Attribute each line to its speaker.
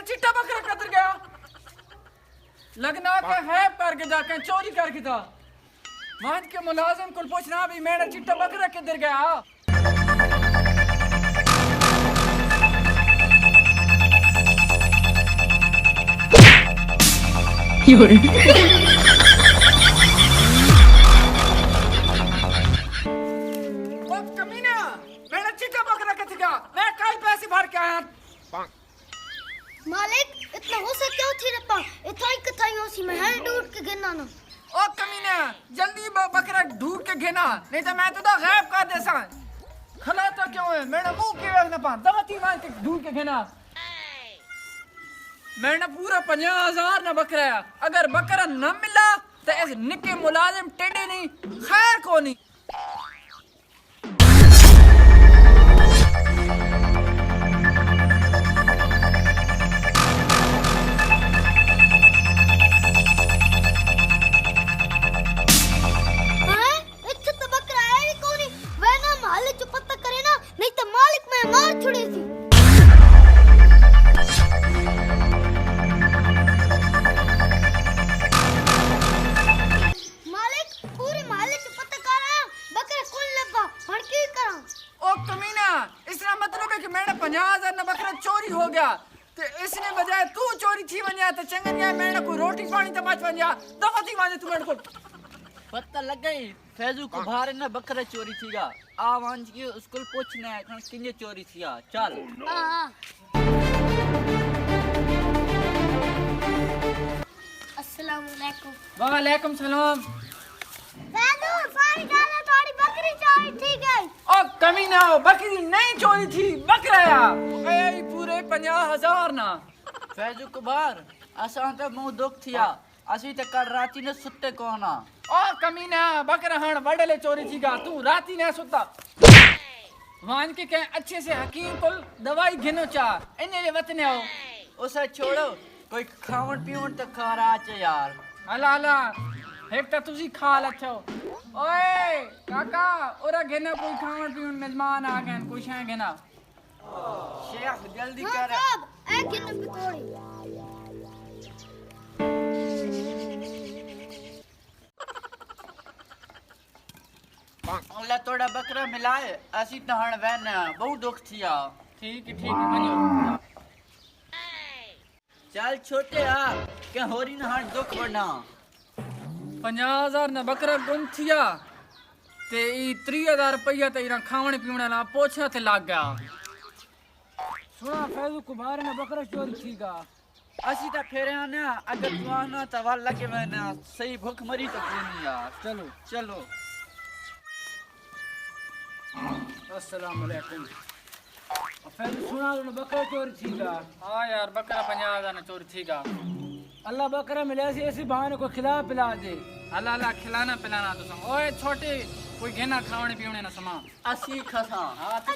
Speaker 1: चिट्टा बकरा कतर गया लगना के है करके जाके चोरी करके था मान के मुलाजिम को पूछना भी मेरा चिट्टा बकरा किधर गया कमीना मेरा चिट्टा बकरा किधर गया मैं कल पैसे भर के आया
Speaker 2: मालिक इतना हो सके क्यों थी रपा इथाई कथाई होसी में हर ढूंढ के गिनना ना
Speaker 1: ओ कमीना जल्दी बकरा ढूंढ के गिना नहीं तो मैं तो गायब कर देसा खला तो क्यों है मेरा मुंह के वेख ना पा दवती मान के ढूंढ के गिना मैंने पूरा 50,000 ना बकरा अगर बकरा न मिला तो इस निके मुलाजिम टेढ़े नहीं खैर को नहीं मैंने 50,000 ना बकरा चोरी हो गया तो इसने बजाय तू चोरी थी वन्या तो चंगन गया मैंने कोई रोटी पानी तो मत वन्या दफती माने तू मेरे को
Speaker 3: पता लग गई फैजू को बाहर ना बकरा चोरी थीगा आवाज की स्कूल पूछने है किंजे चोरी थिया चल
Speaker 2: अस्सलाम वालेकुम
Speaker 1: वालेकुम सलाम
Speaker 2: फैजू सारी गाना थोड़ी बकरी चोरी थी गई
Speaker 1: ओ कमीना बकरी नहीं चोरी थी बकरा ए पूरे 50,000 ना
Speaker 3: फैजू को बाहर असा तो मुंह दुख थिया असी तो कल राती ने सुते कोना
Speaker 1: ओ कमीना बकरा हण वडले चोरी थीगा तू राती ने सुता मान के कह अच्छे से हकीम को दवाई घिनो चा इने वतने आओ
Speaker 3: उसे छोड़ो कोई खावन पीवन तो खा रहा चे यार
Speaker 1: अला अला एक तो तुझी खा लच्छो ओए काका ओरा घेना कोई खावन पीवन मेहमान आ गए कोई शय घेना
Speaker 3: शेख जल्दी कर
Speaker 2: अब ए घेना पितोड़ी
Speaker 3: अल्लाह तोड़ा बकरा मिलाए असी तो हण वैन बहुत दुख थिया
Speaker 1: ठीक है बनियो
Speaker 3: चल छोटे आ के होरी न हण दुख बना
Speaker 1: 50,000 ना बकरा गुम थिया ते ई 30,000 रुपया ते इरा खावण पीवण ला पोछा ते लाग गया सुना फैजू कुमार ने बकरा चोरी थीगा
Speaker 3: असी तो फेरे आना अगर तू आना तो वाल लगे मैंने सही भूख मरी तो कोनी यार
Speaker 1: चलो
Speaker 3: चलो
Speaker 1: अस्सलाम वालेकुम फैजू सुना ने बकरा चोरी थीगा हां यार बकरा 50,000 ना चोरी थीगा अल्लाह बकरा मिले ऐसी बहाने को खिला पिला दे अल्लाह अल्लाह खिलाना पिलाना तो ओए छोटे कोई घेना खावणे पीवणे ना समा
Speaker 3: असी खसा
Speaker 1: हां तो